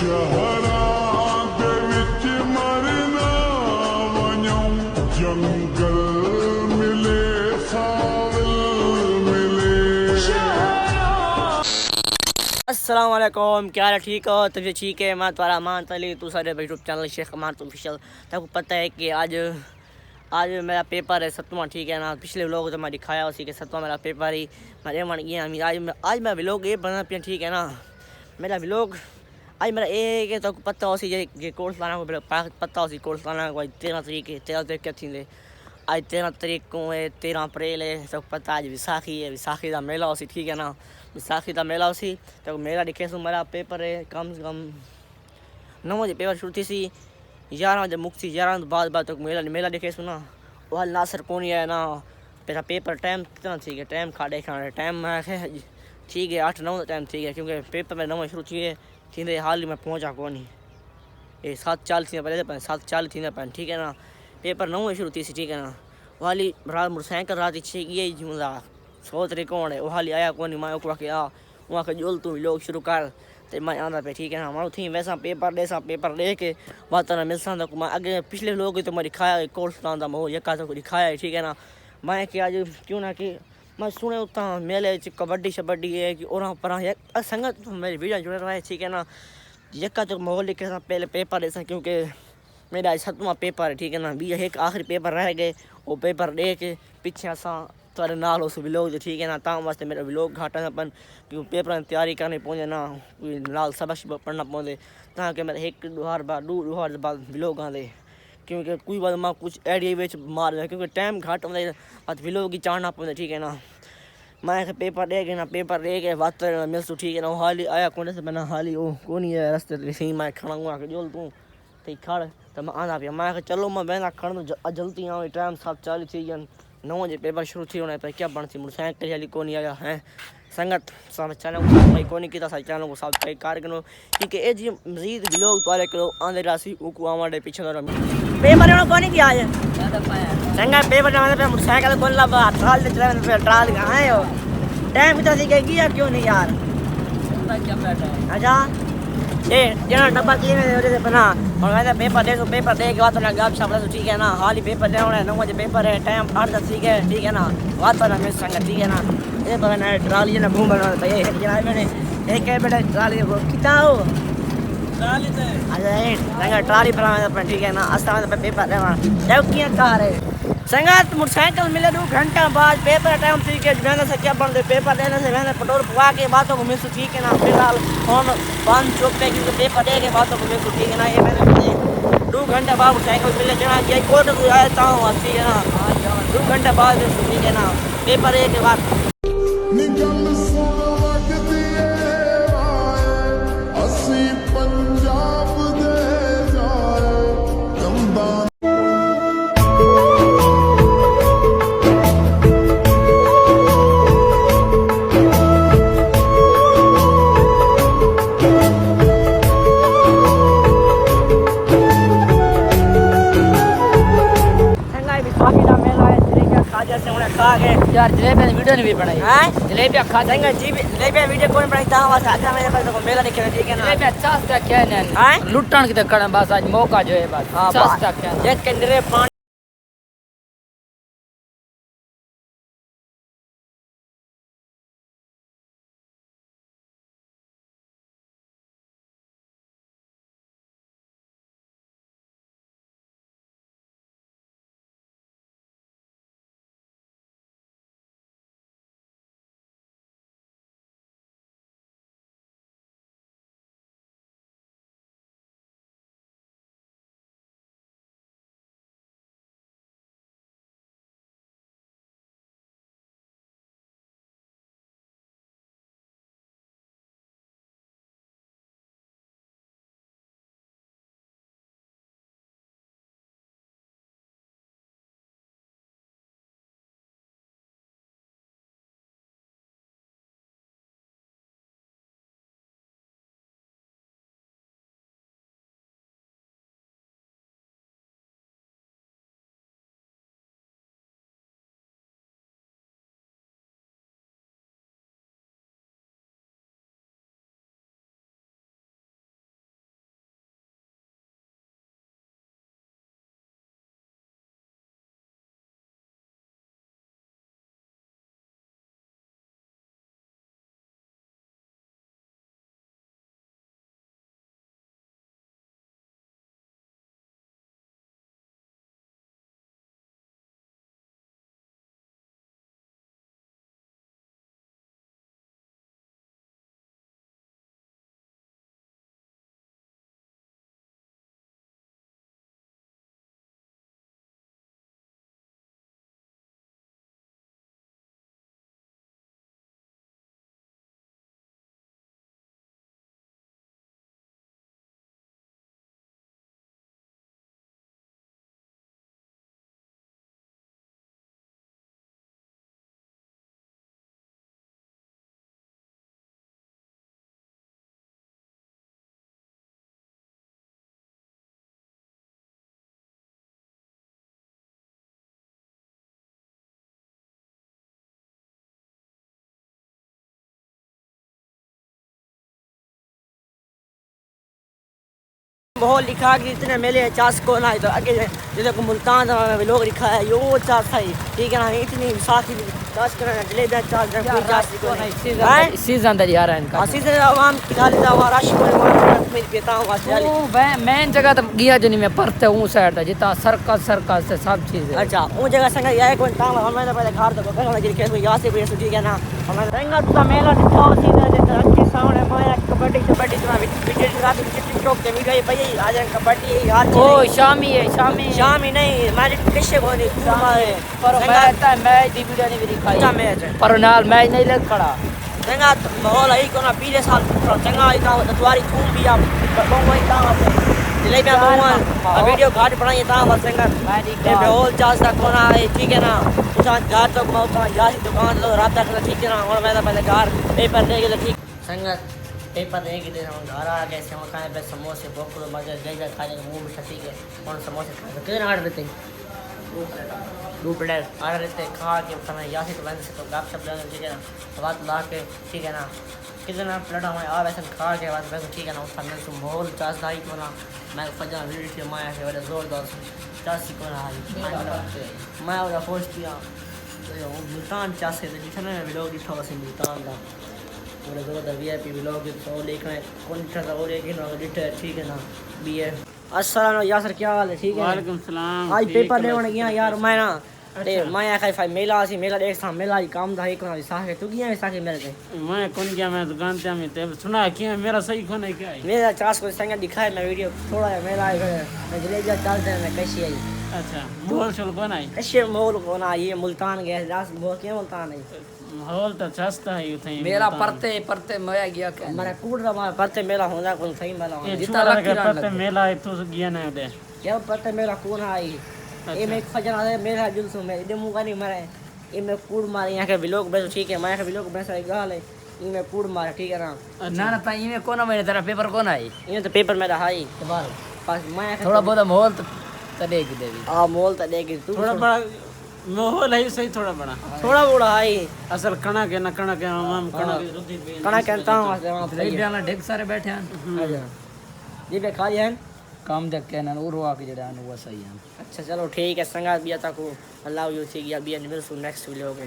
शहरा दे विच मरना वञूं जंगल मिले सावल मिले। अस्सलाम वालेकुम, क्या हाल है? ठीक हो? तबीयत ठीक है? मैं तुम्हारा मान तली तू सारे यूट्यूब चैनल शेख अमान ऑफिशियल। तब पता है कि आज आज मेरा पेपर है 7वां, ठीक है ना। पिछले व्लॉग तो मैं दिखाया उसी के 7वां मेरा पेपर ही मैं मन गया। आज मैं व्लॉग ये बना पिया, ठीक है ना। मेरा व्लॉग आज मेरा ये कि तो पता उसी ये कोर्स लाना को पता उसी कोर्स लाना को 13 तरीक क्या थी। आज 13 तरीक को है, 13 अप्रैल है, सब पता। आज विसाखी है, विसाखी का मेला उसी, ठीक है ना। विसाखी का मेला उसी तो मेला दिखे सो मेरा पेपर है कम से कम 9 बजे पेपर शुरू थी सी, 11 बजे मुक्ति 11 बाद तक मेला दिखे सो ना। वह नासर कौन है ना मेरा पेपर टाइम कितना ठीक है, टाइम खाड़े खाने टाइम मैं ठीक है 8-9 टाइम ठीक है, क्योंकि पेपर में 9 शुरू थी थी हाल ही में पहुँचा कौन ही ये 7:40 थी पहले 7:40 थी पान, ठीक है ना। पेपर 9 शुरू थी, ठीक है ना। वाली रात मोटरसाइकिल रात ये सोच रही कौन है वाली आया कौन मैं के आ वहाँ के जोल तू लोग शुरू कर तो मैं आंदा पे, ठीक है ना। मानो थी वैसा पेपर दे के बात ना मिल सकता मैं आगे पिछले लोग तो मैं दिखाया कोर्स लादा मैं यका तो दिखाया है, ठीक है ना। मैं कि आज क्यों ना कि मैं सुने उतना मेले कबड्डी शबड्डी है कि और पर संगत मेरी वीडियो जुड़े रहा है, ठीक है ना। यका तो माहौल लिखे पहले पेपर ऐसा, क्योंकि मेरा 7वां पेपर है, ठीक है ना। भी एक आखिरी पेपर रह गए वो पेपर दे के पीछे असा थोड़े नाल उस व्लॉग जो, ठीक है ना। तां वास्ते मेरा व्लॉग घाटा अपन क्योंकि पेपर की तैयारी करनी पौंदे ना, नाल सबक पढ़ना पौंदे ताकि मेरे एक दो बाद व्लॉग आंदे, क्योंकि कोई बात मैं कुछ आइडिया बेच मार दें क्योंकि टाइम घाट होंगे बाद व्लॉग ही चाड़ना पौंदे, ठीक है ना। मैं पेपर दे के ना पेपर दे के बात मिलसू, ठीक है ना। हाली आया कौन से मैंने हाली वो कौन ही है रस्ते से मैं खड़ा हुआ के जोल तू तो खड़ तो मैं आना पिया। मैं चलो मैं बहना खड़ जल्दी आऊँ टाइम 7:40 थी 9 बजे पेपर शुरू थी होने पर क्या बनती मोटरसाइकिल वाली कौन आया है संगत सब चैनल को सब्सक्राइब कौन किया चैनल को सब्सक्राइब कर करो, क्योंकि ये जी मजीद व्लॉग तुम्हारे करो आंधे राशि उको आवाडे पीछे पेपर कौन किया है संगा पेपर पे मोटरसाइकिल कौन लगा ट्राल दे चला ट्राल कहाँ है हो टाइम कितना सी गया क्यों नहीं यार। अच्छा ये जना डब्बा की में बना और मैं पेपर दे के बात ना गप शप रहा, ठीक है ना। हाल ही पेपर देना है 9 बजे पेपर है टाइम 8:10 ठीक है ना। बात ना मिस संग, ठीक है ना। ये पर ना ट्राली ना घूम बना भाई एक जना मैंने एक है बेटा ट्राली को कितना हो ट्राली से अच्छा ये संग ट्राली पर मैं, ठीक है ना। अस्ता में पेपर देना जब किया कार है संगत मोटरसाइकिल मिले 2 घंटा बाद पेपर टाइम, ठीक है। मैंने से क्या बन पेपर देने से मैंने पेट्रोल पवा के बातों को मिस, ठीक है ना। फिलहाल फोन 5 चौक पे क्योंकि पेपर दे के बातों को मिस, ठीक है ना। ये मैंने 2 घंटे बाद मोटरसाइकिल मिले जना ये कोर्ट आया था, ठीक है ना। 2 घंटे बाद, ठीक है ना। पेपर एक के बाद निकल सुन वगदी आए असी पंजाब दे जाए गंदा। खा के यार जलेबी वीडियो नहीं भी बनाई हैं जलेबी खा संगा जी जलेबी वीडियो कौन बनाई था वाला आजा मेरे पास तो मेला दिखे, ठीक है ना। जलेबी अच्छा सा क्या है लुटन की तो बस आज मौका जो है बस अच्छा सा क्या एक कंदरे पानी बहुत लिखा कि इतने मेले चास को ना तो आगे जैसे को मुल्तान में लोग लिखा है यो चास है ठीक है ना इतनी साथी चास करना जलेबियां चास कोई चास को नहीं सीजन दर यार इनका सीजन आवाम की गाली दा राश को मैं पीता हूं वास्ते मेन जगह तो गया जनी में परते हूं साइड दा जिता सर्कस से सब चीज है अच्छा वो जगह संग ये कोई काम हमें तो पहले घर तो कहना कि कोई यहां से भी ठीक है ना हमें रंगा तो मेला दिखाओ सीधा जैसे के सामने माया कबड्डी तो विकेट रात टिकटॉक के वीडियो भाई आज कबड्डी यार ओ शामी नहीं मैच कैसे कोनी पर मैच दी वीडियो नहीं दिखाई अच्छा मैच पर नाल मैच नहीं लग पड़ा चंगा माहौल आई कोना पीले साल चंगा आई था तुम्हारी खून भी आप bongo आई था जलेबियां bongo वीडियो घाट बनाई था बस चंगा ये माहौल चाहता कोना है ठीक है ना उसा घाट तक मौका यार दुकान लो रात तक ठीक है ना और मैं तो पहले घर पेपर दे के ठीक संगत पेपर दे के हम घर आ गए से खाने पे समोसे बोकरो मजे जैसा खाने मुंह में ठीक है कौन समोसे खा कितने ऑर्डर देते हैं 2 प्लेट ऑर्डर देते खा के खाना या से तो बंद से तो गप शप लेना ठीक है ना बात ला के ठीक है ना कितना प्लेट हमें आ वैसे खा के बाद वैसे ठीक है ना उसका मैं तो माहौल चास दाई को ना मैं फजा वीडियो से माया के बड़े जोरदार चास को ना मैं और पोस्ट किया तो मुल्तान चास से दिखने में व्लॉग दिखा वैसे मुल्तान दा पूरे जोरदार वीआईपी व्लॉग तो देखना कौन था और एक ना डिटे ठीक है ना बी है अस्सलाम यासर क्या हाल है ठीक है वालेकुम सलाम आज पेपर लेने गया यार मैं ना ते मैं आखा फाई मेला सी मेला देख सा मेला ही काम था एक ना साखे तू गया साखे मेरे से मैं कौन गया मैं दुकान पे में ते सुना क्या मेरा सही कौन है क्या है मेरा चास को संग दिखाए मैं वीडियो थोड़ा है मेला है मैं जलेबिया चलते हैं मैं कैसी आई अच्छा मोल चल कौन है कैसे मोल को ना ये मुल्तान गया दास वो क्या मुल्तान है माहौल तो सस्ता है उथे मेरा परते मैं गया क्या हमारा कूड़ रहा परते मेला होना कौन सही मेला ये जितना जितना लगे पत्ते मेला है तो गया ना दे क्या परते मेला कौन आई ये मैं फजना है मेरा जुलूस में इधर मुंह का नहीं मरे ये मैं कूड़ मारे यहाँ के व्लॉग बस ठीक है मैं के व्लॉग बस एक गाल है ये मैं कूड़ मारे ठीक है ना ना ताई में कोना मैंने तेरा पेपर कोना है ये तो पेपर मेरा हाई बस मैं थोड़ा बहुत माहौल तो देख देवी आ मोल तो देगी तू थोड़ा बड़ा माहौल है सही थोड़ा बड़ा थोड़ा बड़ा हाई असल कणा के हम कणा के रुदी पे कना कहता हूँ वहाँ पे जलेबियां ढेर सारे बैठे हैं अच्छा जी पे खा लिया है काम देख के ना उरवा के जड़ा वो सही है अच्छा चलो ठीक है संगा बिया तक अल्लाह यू सी गया बिया मिल सु नेक्स्ट वीडियो में